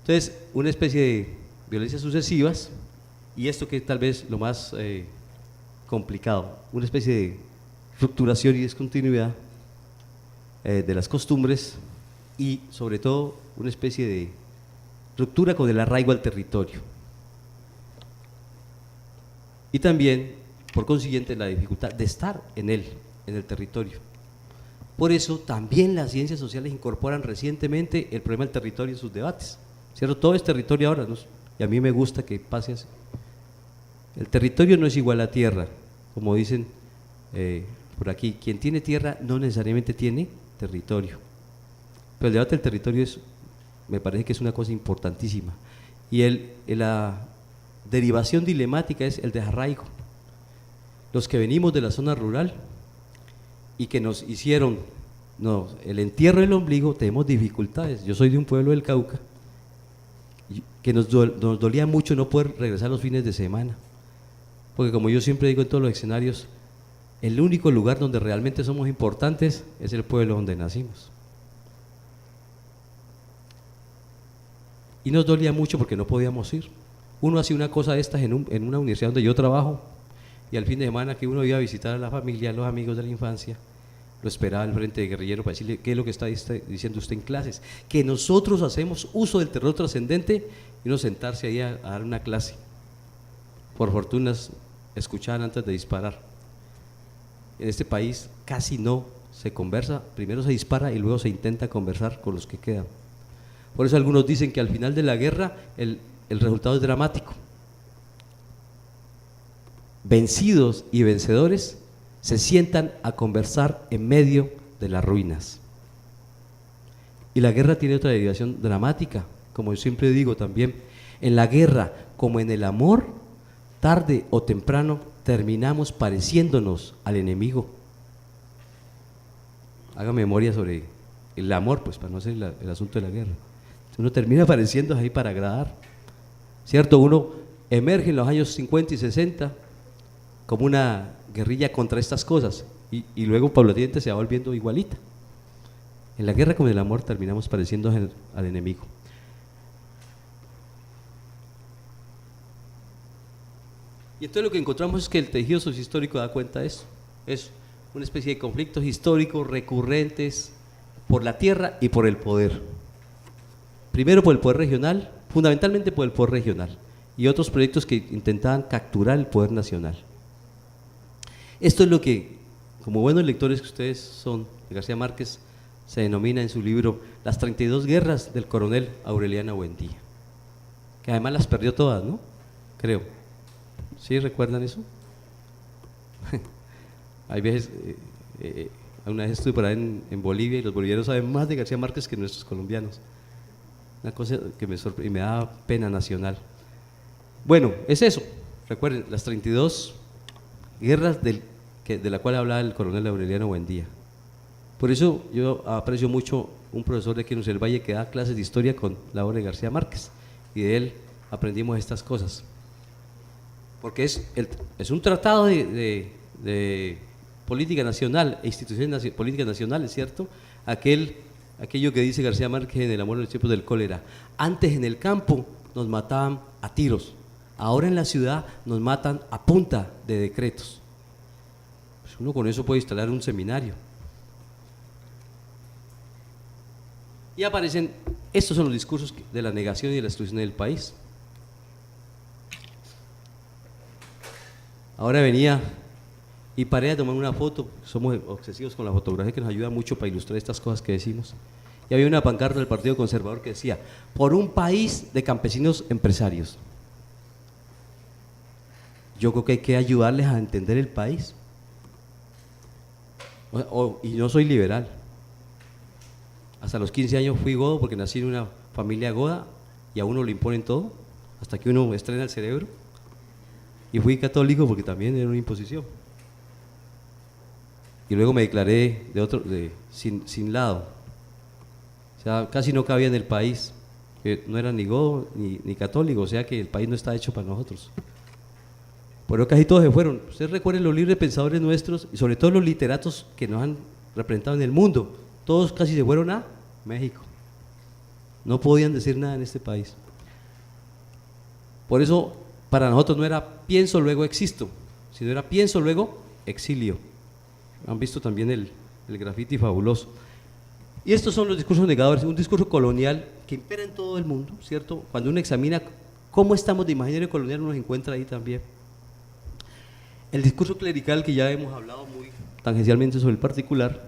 Entonces, una especie de violencias sucesivas, y esto que es tal vez lo más complicado, una especie de rupturación y discontinuidad de las costumbres y sobre todo una especie de ruptura con el arraigo al territorio. Y también, por consiguiente, la dificultad de estar en él, en el territorio. Por eso también las ciencias sociales incorporan recientemente el problema del territorio en sus debates, ¿cierto? Todo es territorio ahora, ¿no? Y a mí me gusta que pase así. El territorio no es igual a tierra, como dicen por aquí, quien tiene tierra no necesariamente tiene territorio. Pero el debate del territorio me parece que es una cosa importantísima. Y la derivación dilemática es el desarraigo. Los que venimos de la zona rural y que nos hicieron el entierro del ombligo, tenemos dificultades. Yo soy de un pueblo del Cauca, que nos dolía mucho no poder regresar los fines de semana. Porque como yo siempre digo en todos los escenarios, el único lugar donde realmente somos importantes es el pueblo donde nacimos. Y nos dolía mucho porque no podíamos ir. Uno hacía una cosa de estas en una universidad donde yo trabajo, y al fin de semana que uno iba a visitar a la familia, a los amigos de la infancia, lo esperaba al frente de guerrillero para decirle qué es lo que está diciendo usted en clases, que nosotros hacemos uso del terror trascendente, y uno sentarse ahí a dar una clase. Por fortuna escuchaban antes de disparar. En este país casi no se conversa, primero se dispara y luego se intenta conversar con los que quedan. Por eso algunos dicen que al final de la guerra el resultado es dramático. Vencidos y vencedores se sientan a conversar en medio de las ruinas. Y la guerra tiene otra derivación dramática, como yo siempre digo también, en la guerra como en el amor, tarde o temprano terminamos pareciéndonos al enemigo. Haga memoria sobre el amor, pues para no ser el asunto de la guerra. Uno termina pareciéndose ahí para agradar, ¿cierto? Uno emerge en los años 50 y 60 como una guerrilla contra estas cosas y luego paulatinamente se va volviendo igualita. En la guerra como en el amor terminamos pareciéndonos al enemigo. Y entonces lo que encontramos es que el tejido sociohistórico da cuenta de eso. Es una especie de conflictos históricos recurrentes por la tierra y por el poder. Primero por el poder regional, fundamentalmente por el poder regional, y otros proyectos que intentaban capturar el poder nacional. Esto es lo que, como buenos lectores que ustedes son, de García Márquez, se denomina en su libro Las 32 guerras del coronel Aureliano Buendía, que además las perdió todas, ¿no? Creo. ¿Sí recuerdan eso? Hay veces, una vez estuve por ahí en Bolivia y los bolivianos saben más de García Márquez que nuestros colombianos. Una cosa que me sorprende y me da pena nacional. Bueno, es eso. Recuerden, las 32 guerras de la cual hablaba el coronel Aureliano Buendía. Por eso yo aprecio mucho un profesor de aquí en el Valle que da clases de historia con la obra de García Márquez, y de él aprendimos estas cosas. Porque es un tratado de política nacional e instituciones políticas nacionales, ¿cierto? Aquello que dice García Márquez en El amor en los tiempos del cólera: antes en el campo nos mataban a tiros, ahora en la ciudad nos matan a punta de decretos. Pues uno con eso puede instalar un seminario. Y aparecen, estos son los discursos de la negación y de la destrucción del país. Ahora venía y paré a tomar una foto, somos obsesivos con la fotografía, que nos ayuda mucho para ilustrar estas cosas que decimos. Y había una pancarta del Partido Conservador que decía: por un país de campesinos empresarios. Yo creo que hay que ayudarles a entender el país. Y no soy liberal. Hasta los 15 años fui godo porque nací en una familia goda y a uno le imponen todo, hasta que uno estrena el cerebro. Y fui católico porque también era una imposición. Y luego me declaré sin lado. O sea, casi no cabía en el país, que no era ni godo ni católico, o sea que el país no está hecho para nosotros. Pero casi todos se fueron. Ustedes recuerden los libres pensadores nuestros, y sobre todo los literatos que nos han representado en el mundo, todos casi se fueron a México. no podían decir nada en este país. Por eso para nosotros no era pienso luego existo, sino era pienso luego exilio. Han visto también el graffiti fabuloso. Y estos son los discursos negadores, un discurso colonial que impera en todo el mundo, ¿cierto? Cuando uno examina cómo estamos de imaginario colonial, uno se encuentra ahí también. El discurso clerical, que ya hemos hablado muy tangencialmente sobre el particular,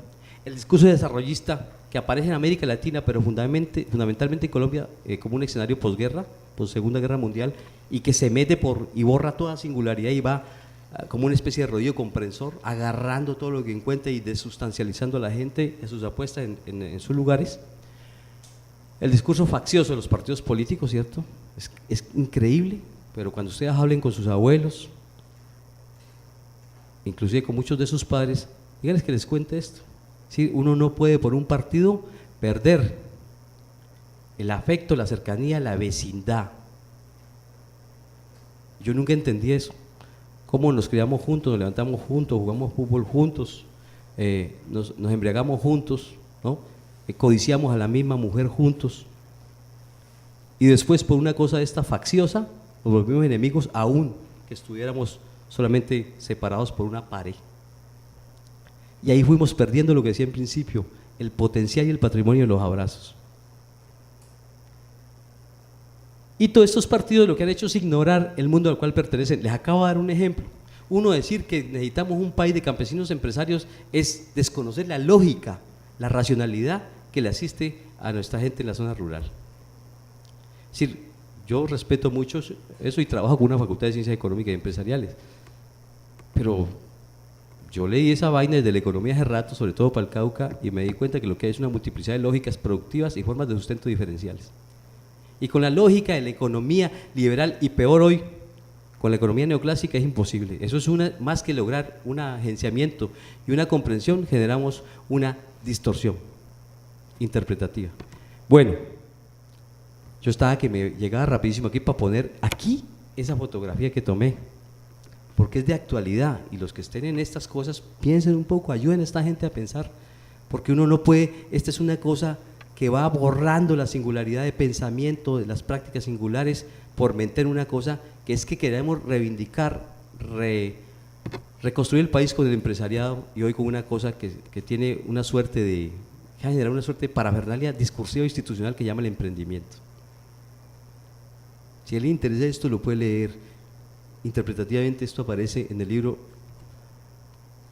el discurso desarrollista, que aparece en América Latina, pero fundamentalmente en Colombia, como un escenario posguerra, post Segunda Guerra Mundial, y que se mete y borra toda singularidad y va como una especie de rodillo comprensor, agarrando todo lo que encuentra y desustancializando a la gente en sus apuestas en sus lugares. El discurso faccioso de los partidos políticos, ¿cierto? Es increíble, pero cuando ustedes hablen con sus abuelos, inclusive con muchos de sus padres, díganles que les cuente esto. ¿Sí? Uno no puede por un partido perder el afecto, la cercanía, la vecindad. Yo nunca entendí eso. Cómo nos criamos juntos, nos levantamos juntos, jugamos fútbol juntos, nos embriagamos juntos, ¿no? Codiciamos a la misma mujer juntos, y después por una cosa de esta facciosa nos volvimos enemigos aún que estuviéramos solamente separados por una pared. Y ahí fuimos perdiendo lo que decía en principio, el potencial y el patrimonio de los abrazos. Y todos estos partidos lo que han hecho es ignorar el mundo al cual pertenecen. Les acabo de dar un ejemplo. Uno, decir que necesitamos un país de campesinos empresarios es desconocer la lógica, la racionalidad que le asiste a nuestra gente en la zona rural. Es decir, yo respeto mucho eso y trabajo con una facultad de Ciencias Económicas y Empresariales, pero yo leí esa vaina desde la economía hace rato, sobre todo para el Cauca, y me di cuenta que lo que hay es una multiplicidad de lógicas productivas y formas de sustento diferenciales. Y con la lógica de la economía liberal, y peor hoy, con la economía neoclásica, es imposible. Eso es más que lograr un agenciamiento y una comprensión, generamos una distorsión interpretativa. Bueno, yo estaba que me llegaba rapidísimo aquí para poner aquí esa fotografía que tomé, porque es de actualidad, y los que estén en estas cosas, piensen un poco, ayuden a esta gente a pensar, porque uno no puede, esta es una cosa que va borrando la singularidad de pensamiento, de las prácticas singulares, por meter una cosa que es que queremos reivindicar, reconstruir el país con el empresariado, y hoy con una cosa que tiene una suerte de generar una suerte de parafernalia discursiva institucional que llama el emprendimiento. Si a él le interesa esto, lo puede leer interpretativamente. Esto aparece en el libro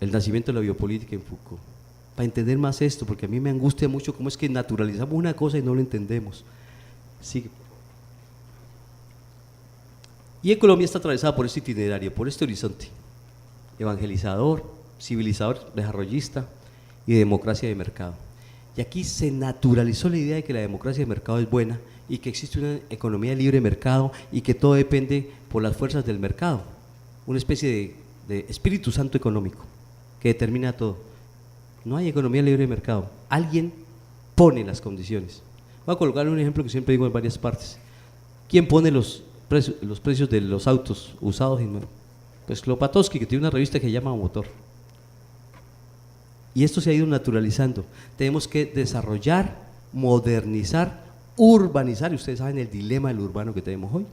El nacimiento de la biopolítica en Foucault, para entender más esto, porque a mí me angustia mucho cómo es que naturalizamos una cosa y no lo entendemos. Sigue. Y en Colombia está atravesada por este itinerario, por este horizonte evangelizador, civilizador, desarrollista y de democracia de mercado. Y aquí se naturalizó la idea de que la democracia de mercado es buena y que existe una economía de libre mercado y que todo depende por las fuerzas del mercado, una especie de espíritu santo económico que determina todo. No hay economía libre de mercado, alguien pone las condiciones. Voy a colocar un ejemplo que siempre digo en varias partes. ¿Quién pone los precios de los autos usados y nuevos? Pues Klopatowski, que tiene una revista que se llama Motor. Y esto se ha ido naturalizando. Tenemos que desarrollar, modernizar, urbanizar, y ustedes saben el dilema del urbano que tenemos hoy.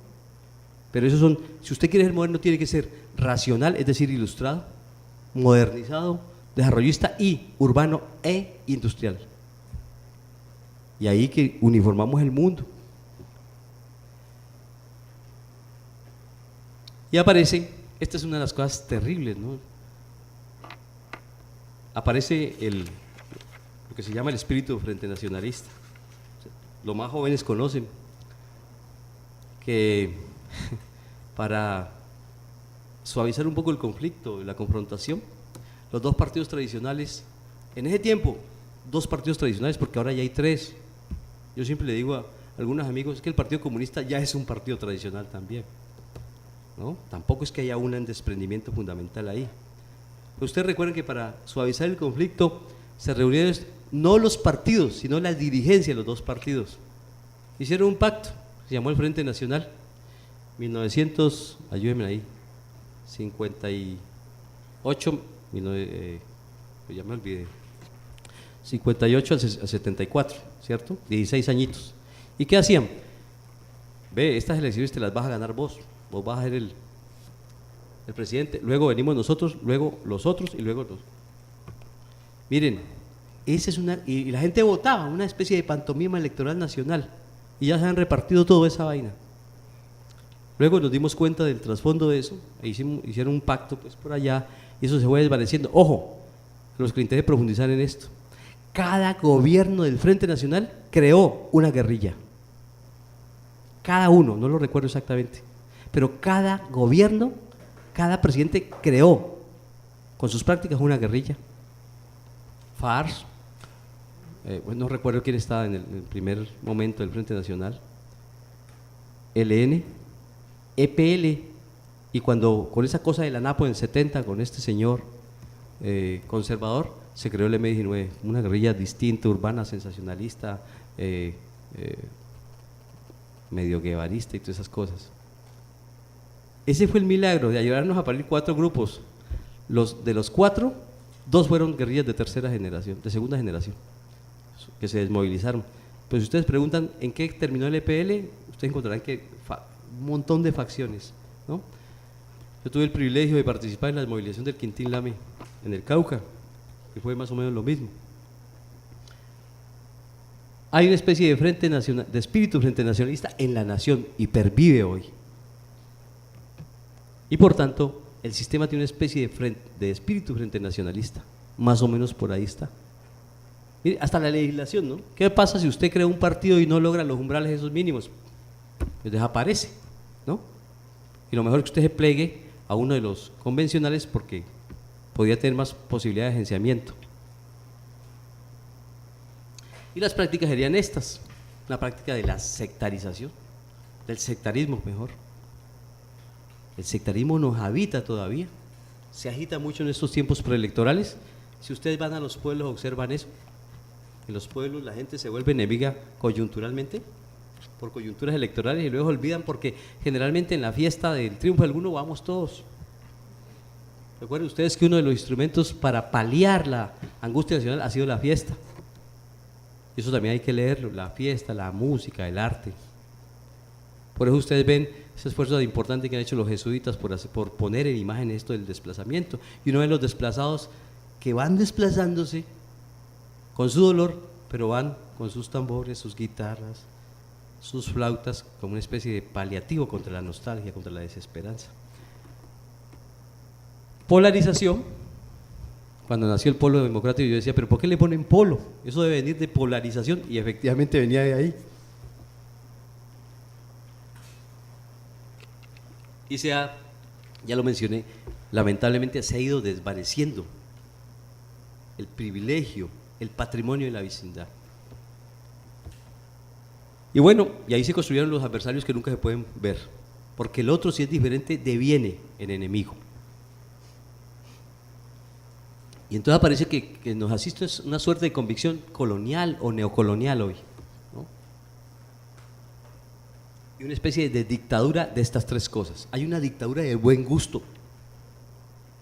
Pero esos son, si usted quiere ser moderno, tiene que ser racional, es decir, ilustrado, modernizado, desarrollista y urbano e industrial. Y ahí que uniformamos el mundo. Y aparece, esta es una de las cosas terribles, ¿no? Aparece lo que se llama el espíritu de frente nacionalista. Los más jóvenes conocen que para suavizar un poco el conflicto, la confrontación, los dos partidos tradicionales, en ese tiempo, dos partidos tradicionales, porque ahora ya hay tres. Yo siempre le digo a algunos amigos que el Partido Comunista ya es un partido tradicional también, ¿no? Tampoco es que haya un desprendimiento fundamental ahí. Pero ustedes recuerden que para suavizar el conflicto se reunieron no los partidos, sino la dirigencia de los dos partidos. Hicieron un pacto, se llamó el Frente Nacional, 1900, ayúdenme ahí, 58, ya me olvidé, 58 al 74, ¿cierto? 16 añitos. ¿Y qué hacían? Ve, estas elecciones te las vas a ganar vos vas a ser el presidente, luego venimos nosotros, luego los otros y luego los... Miren, esa es y la gente votaba, una especie de pantomima electoral nacional, y ya se han repartido toda esa vaina. Luego nos dimos cuenta del trasfondo de eso, e hicieron un pacto pues por allá, y eso se fue desvaneciendo. Ojo, los que intenten profundizar en esto, cada gobierno del Frente Nacional creó una guerrilla, cada uno, no lo recuerdo exactamente, pero cada gobierno, cada presidente creó con sus prácticas una guerrilla. FARC, bueno, no recuerdo quién estaba en el primer momento del Frente Nacional, LN, EPL, y cuando con esa cosa de la NAPO en el 70, con este señor conservador, se creó el M19, una guerrilla distinta, urbana, sensacionalista, medio guevarista y todas esas cosas. Ese fue el milagro de ayudarnos a parir 4 grupos. De los 4, 2 fueron guerrillas de tercera generación, de segunda generación, que se desmovilizaron. Pues si ustedes preguntan en qué terminó el EPL, ustedes encontrarán que un montón de facciones, ¿no? Yo tuve el privilegio de participar en la desmovilización del Quintín Lame en el Cauca, que fue más o menos lo mismo. Hay una especie de frente nacional, de espíritu frente nacionalista en la nación y pervive hoy. Y por tanto, el sistema tiene una especie de espíritu frente nacionalista, más o menos por ahí está. Mire, hasta la legislación, ¿no? ¿Qué pasa si usted crea un partido y no logra los umbrales esos mínimos? Pues desaparece, ¿no? Y lo mejor es que usted se plegue a uno de los convencionales porque podría tener más posibilidades de agenciamiento. Y las prácticas serían estas, la práctica de la sectarización, del sectarismo mejor. El sectarismo nos habita todavía, se agita mucho en estos tiempos preelectorales. Si ustedes van a los pueblos observan eso, en los pueblos la gente se vuelve enemiga coyunturalmente, por coyunturas electorales, y luego olvidan porque generalmente en la fiesta del triunfo de alguno vamos todos. Recuerden ustedes que uno de los instrumentos para paliar la angustia nacional ha sido la fiesta. Y eso también hay que leerlo, la fiesta, la música, el arte. Por eso ustedes ven ese esfuerzo importante que han hecho los jesuitas por poner en imagen esto del desplazamiento. Y uno ve los desplazados que van desplazándose con su dolor, pero van con sus tambores, sus guitarras, sus flautas, como una especie de paliativo contra la nostalgia, contra la desesperanza. Polarización. Cuando nació el polo democrático yo decía, pero ¿por qué le ponen polo? Eso debe venir de polarización, y efectivamente venía de ahí. Y ya lo mencioné, lamentablemente se ha ido desvaneciendo el privilegio, el patrimonio de la vecindad. Y bueno, y ahí se construyeron los adversarios que nunca se pueden ver, porque el otro, si es diferente, deviene en enemigo. Y entonces parece que nos asiste una suerte de convicción colonial o neocolonial hoy, ¿no? Y una especie de dictadura de estas 3 cosas. Hay una dictadura de buen gusto,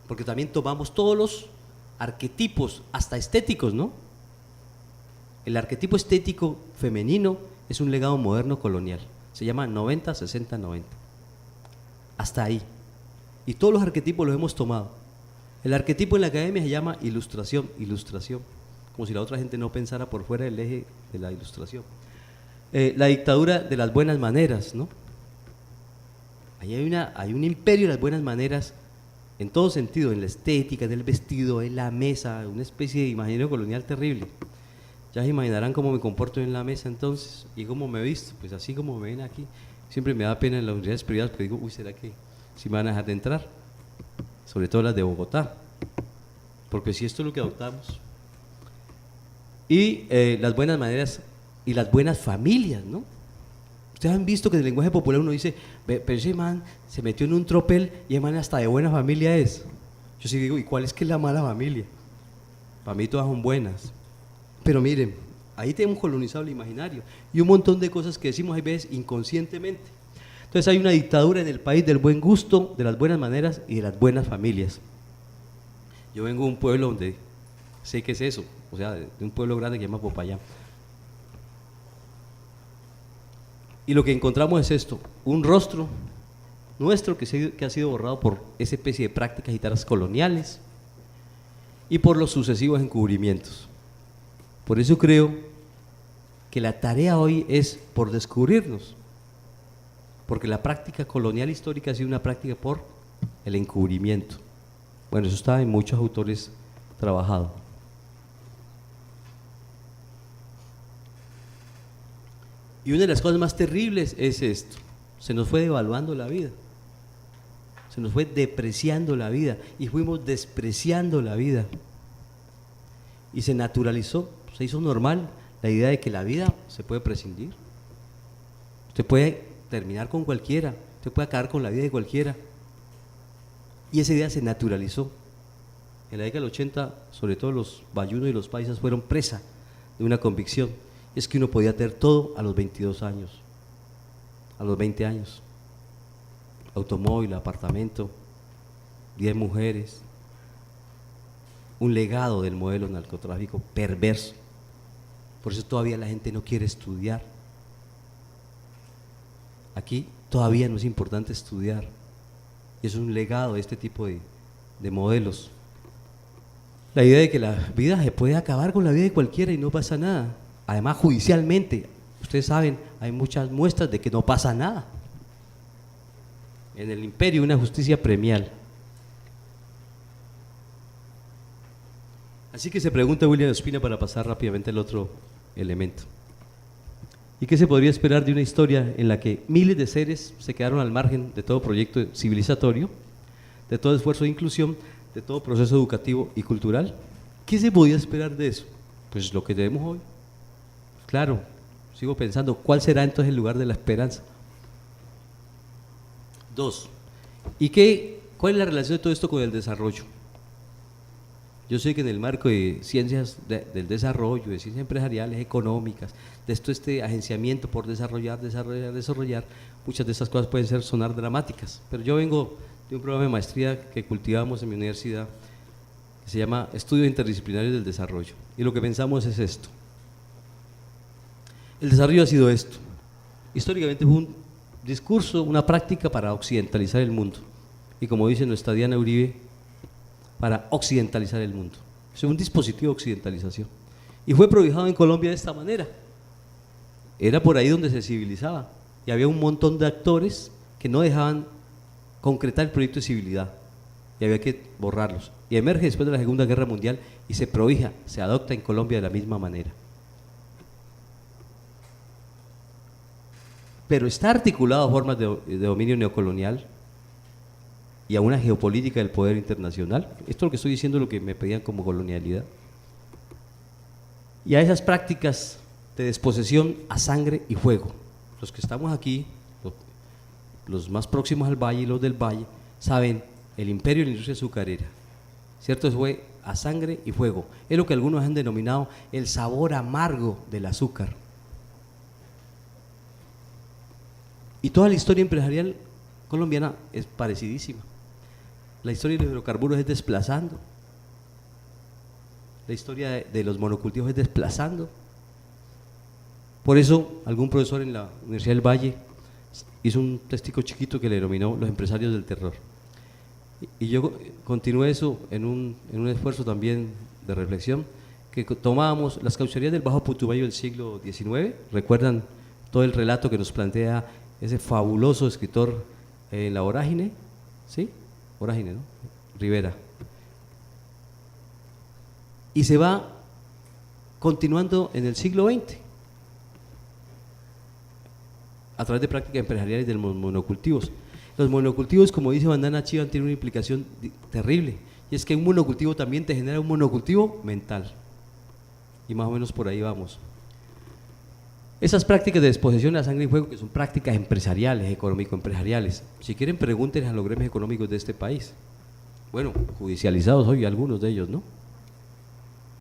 porque también tomamos todos los arquetipos, hasta estéticos, ¿no? El arquetipo estético femenino es un legado moderno colonial, se llama 90-60-90, hasta ahí. Y todos los arquetipos los hemos tomado. El arquetipo en la academia se llama ilustración, como si la otra gente no pensara por fuera del eje de la ilustración. La dictadura de las buenas maneras, ¿no? Ahí hay un imperio de las buenas maneras en todo sentido, en la estética, en el vestido, en la mesa, una especie de imaginario colonial terrible. Ya se imaginarán cómo me comporto en la mesa entonces y cómo me he visto, pues así como me ven aquí. Siempre me da pena en las universidades privadas porque digo, uy, ¿será que si me van a dejar de entrar? Sobre todo las de Bogotá, porque si esto es lo que adoptamos. Y las buenas maneras y las buenas familias, ¿no? Ustedes han visto que en el lenguaje popular uno dice, pero ese man se metió en un tropel y ese man hasta de buena familia es. Yo sí digo, ¿y cuál es que es la mala familia? Para mí todas son buenas. Pero miren, ahí tenemos colonizado el imaginario y un montón de cosas que decimos a veces inconscientemente. Entonces hay una dictadura en el país del buen gusto, de las buenas maneras y de las buenas familias. Yo vengo de un pueblo donde sé qué es eso, o sea, de un pueblo grande que se llama Popayán. Y lo que encontramos es esto, un rostro nuestro que ha sido borrado por esa especie de prácticas y taras coloniales y por los sucesivos encubrimientos. Por eso creo que la tarea hoy es por descubrirnos, porque la práctica colonial histórica ha sido una práctica por el encubrimiento. Bueno, eso está en muchos autores trabajado. Y una de las cosas más terribles es esto, se nos fue devaluando la vida, se nos fue depreciando la vida y fuimos despreciando la vida. Y se naturalizó, se hizo normal la idea de que la vida se puede prescindir. Usted puede terminar con cualquiera, usted puede acabar con la vida de cualquiera. Y esa idea se naturalizó. En la década del 80, sobre todo los bayunos y los paisas fueron presa de una convicción. Es que uno podía tener todo a los 22 años, a los 20 años. Automóvil, apartamento, 10 mujeres. Un legado del modelo narcotráfico perverso. Por eso todavía la gente no quiere estudiar. Aquí todavía no es importante estudiar. Es un legado de este tipo de modelos. La idea de que la vida se puede acabar con la vida de cualquiera y no pasa nada. Además, judicialmente, ustedes saben, hay muchas muestras de que no pasa nada. En el imperio, una justicia premial. Así que se pregunta William Ospina, para pasar rápidamente al otro elemento. ¿Y qué se podría esperar de una historia en la que miles de seres se quedaron al margen de todo proyecto civilizatorio, de todo esfuerzo de inclusión, de todo proceso educativo y cultural? ¿Qué se podía esperar de eso? Pues lo que tenemos hoy. Claro, sigo pensando, ¿cuál será entonces el lugar de la esperanza? 2. ¿Cuál es la relación de todo esto con el desarrollo? Yo sé que en el marco de ciencias del desarrollo, de ciencias empresariales, económicas, de este agenciamiento por desarrollar, muchas de esas cosas pueden sonar dramáticas, pero yo vengo de un programa de maestría que cultivamos en mi universidad, que se llama Estudios Interdisciplinarios del Desarrollo, y lo que pensamos es esto. El desarrollo ha sido esto. Históricamente fue un discurso, una práctica para occidentalizar el mundo, y como dice nuestra Diana Uribe, para occidentalizar el mundo. Es un dispositivo de occidentalización. Y fue prohijado en Colombia de esta manera. Era por ahí donde se civilizaba. Y había un montón de actores que no dejaban concretar el proyecto de civilidad. Y había que borrarlos. Y emerge después de la Segunda Guerra Mundial y se prohija, se adopta en Colombia de la misma manera. Pero está articulado a formas de dominio neocolonial y a una geopolítica del poder internacional. Esto es lo que estoy diciendo, lo que me pedían como colonialidad. Y a esas prácticas de desposesión a sangre y fuego. Los que estamos aquí, los más próximos al valle y los del valle, saben, el imperio de la industria azucarera, ¿cierto? Eso fue a sangre y fuego. Es lo que algunos han denominado el sabor amargo del azúcar. Y toda la historia empresarial colombiana es parecidísima. La historia de los hidrocarburos es desplazando. La historia de los monocultivos es desplazando. Por eso, algún profesor en la Universidad del Valle hizo un textico chiquito que le denominó Los empresarios del terror. Y yo continué eso en un esfuerzo también de reflexión, que tomábamos las caucherías del Bajo Putumayo del siglo XIX. ¿Recuerdan todo el relato que nos plantea ese fabuloso escritor en La Vorágine? ¿Sí? Vorágine, ¿no? Rivera. Y se va continuando en el siglo XX a través de prácticas empresariales de los monocultivos. Los monocultivos, como dice Bandana Chivan, tienen una implicación terrible, y es que un monocultivo también te genera un monocultivo mental, y más o menos por ahí vamos. Esas prácticas de desposesión a sangre y fuego, que son prácticas empresariales, económico-empresariales, si quieren pregúntenles a los gremios económicos de este país, bueno, judicializados hoy algunos de ellos, ¿no?